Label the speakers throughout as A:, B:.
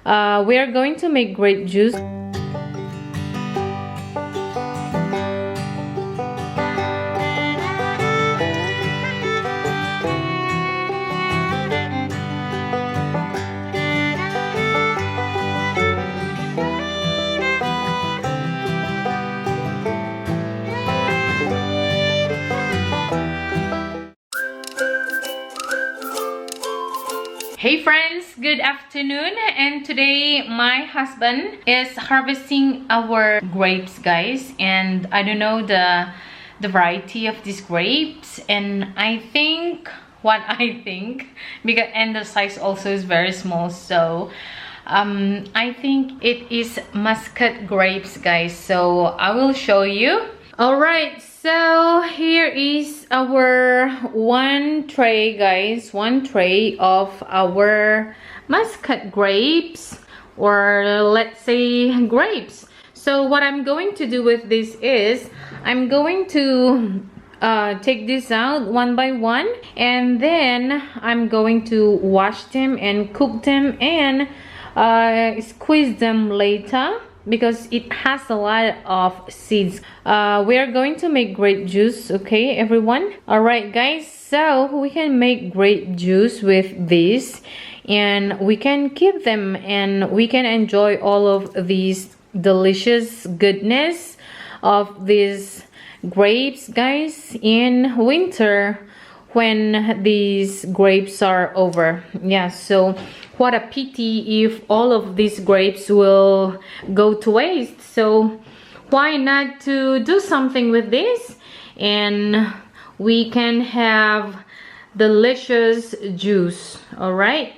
A: We are going to make grape juice. Hey friends, good afternoon, and today my husband is harvesting our grapes, guys, and I don't know the variety of these grapes, and I think because and the size also is very small, so I think it is Muscat grapes, guys, so I will show you. All right, so here is our one tray, guys, one tray of our Muscat grapes, or let's say grapes. So what I'm going to do with this is I'm going to take this out one by one, and then I'm going to wash them and cook them and squeeze them later, because it has a lot of seeds. We are going to make grape juice, okay everyone? All right guys, so we can make grape juice with this, and we can keep them and we can enjoy all of these delicious goodness of these grapes, guys, in winter when these grapes are over. Yeah, so what a pity if all of these grapes will go to waste. So why not to do something with this, and we can have delicious juice. All right.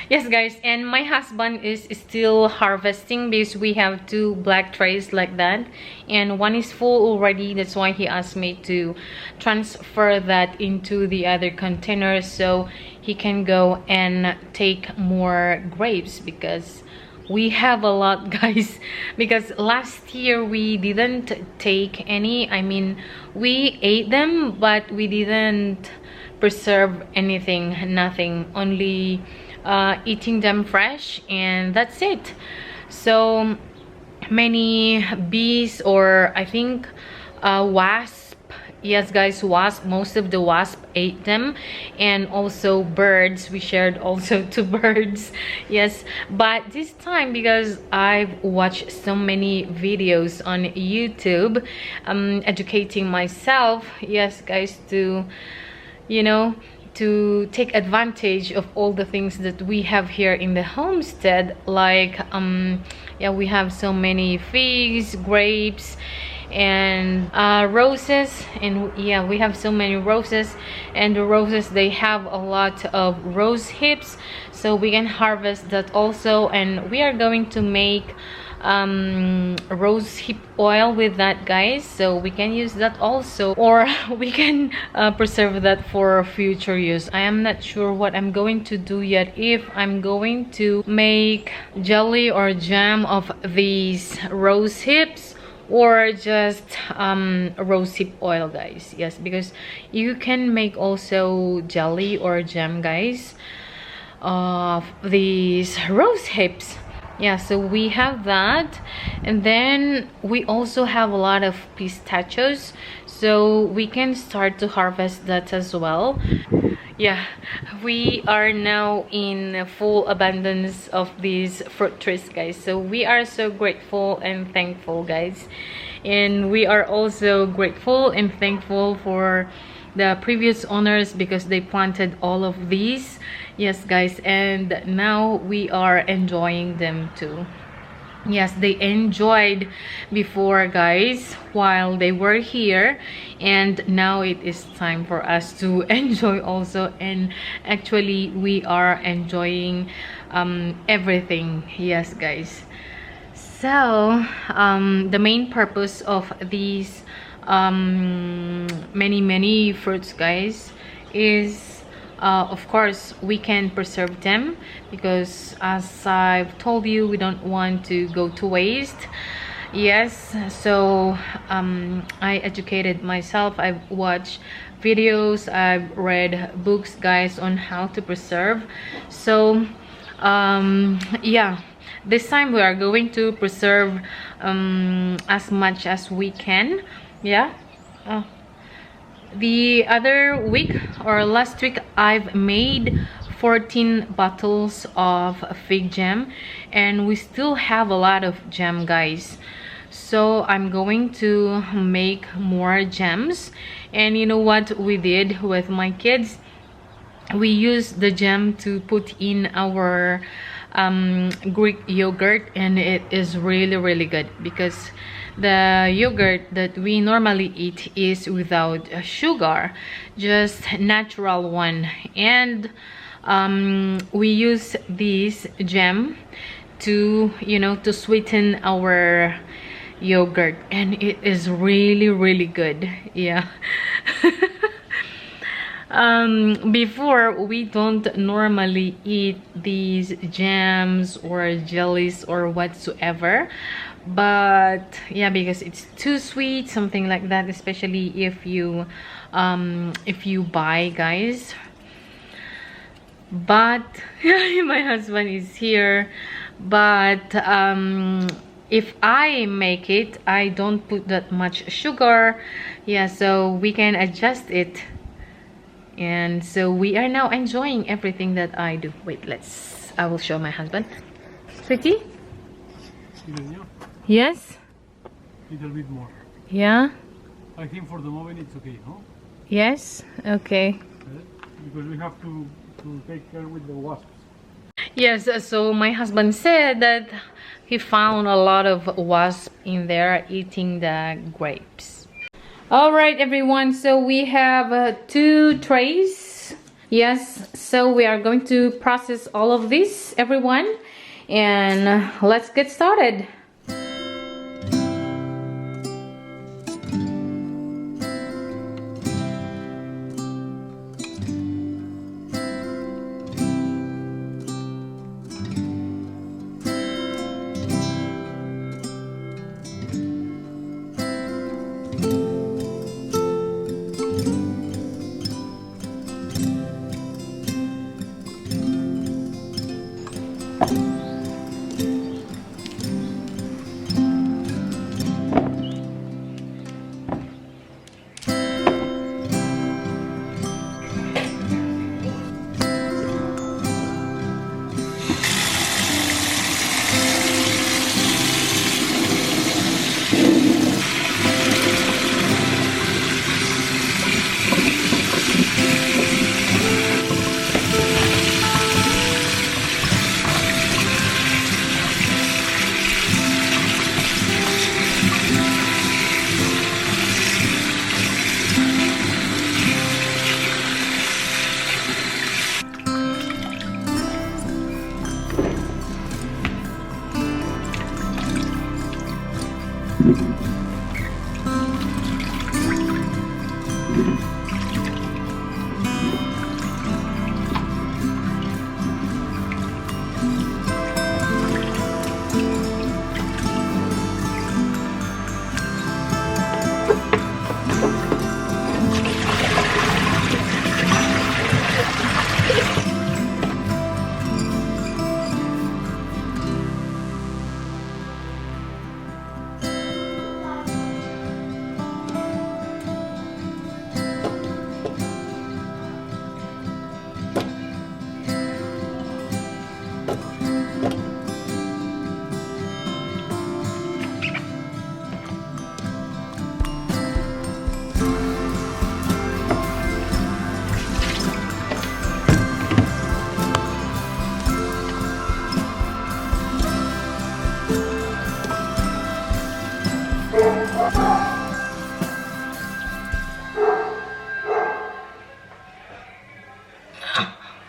A: Yes guys, and my husband is still harvesting because we have two black trays like that, and one is full already. That's why he asked me to transfer that into the other container so he can go and take more grapes, because we have a lot, guys, because last year we didn't take any. I mean, we ate them but we didn't preserve anything, nothing, only eating them fresh, and that's it. So many bees, or I think wasp, yes guys, wasp, most of the wasp ate them, and also birds. We shared also to birds. Yes, but this time, because I've watched so many videos on YouTube, educating myself, yes guys, to, you know, to take advantage of all the things that we have here in the homestead, like yeah, we have so many figs, grapes, and roses, and yeah, we have so many roses, and the roses, they have a lot of rose hips, so we can harvest that also, and we are going to make rose hip oil with that, guys, so we can use that also, or we can preserve that for future use. I am not sure what I'm going to do yet, if I'm going to make jelly or jam of these rose hips, or just rose hip oil, guys. Yes, because you can make also jelly or jam, guys, of these rose hips. Yeah, so we have that, and then we also have a lot of pistachios, so we can start to harvest that as well. Yeah, we are now in full abundance of these fruit trees, guys, so we are so grateful and thankful, guys, and we are also grateful and thankful for the previous owners, because they planted all of these. Yes guys, and now we are enjoying them too. Yes, they enjoyed before, guys, while they were here, and now it is time for us to enjoy also, and actually we are enjoying everything. Yes guys, so the main purpose of these many fruits, guys, is of course we can preserve them, because as I've told you, we don't want to go to waste. Yes, so I educated myself. I've watched videos, I've read books, guys, on how to preserve. So yeah, this time we are going to preserve as much as we can. Yeah. The other week or last week, I've made 14 bottles of fig jam, and we still have a lot of jam, guys. So I'm going to make more jams. And you know what we did with my kids? We used the jam to put in our Greek yogurt, and it is really good, because the yogurt that we normally eat is without sugar, just natural one. And we use this jam to, you know, to sweeten our yogurt, and it is really good. Yeah. Before, we don't normally eat these jams or jellies or whatsoever, but yeah, because it's too sweet, something like that, especially if you buy, guys. But my husband is here. But if I make it, I don't put that much sugar. Yeah, so we can adjust it. And so we are now enjoying everything that I do. Wait, I will show my husband. Sweetie? Yes?
B: Little bit more.
A: Yeah?
B: I think for the moment it's okay, no?
A: Yes? Okay.
B: Because we have to take care with the wasps.
A: Yes, so my husband said that he found a lot of wasps in there eating the grapes. All right, everyone, so we have 2 trays. Yes, so we are going to process all of this, everyone, and let's get started.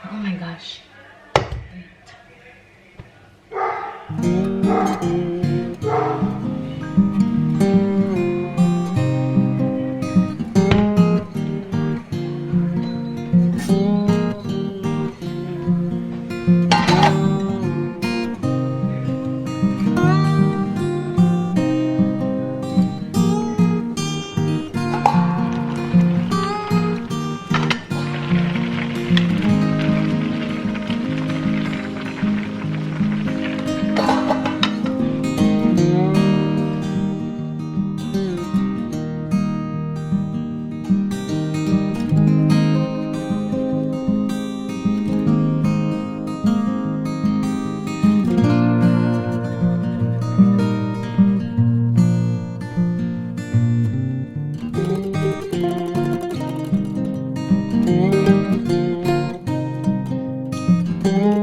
A: Oh my gosh.
B: Bye.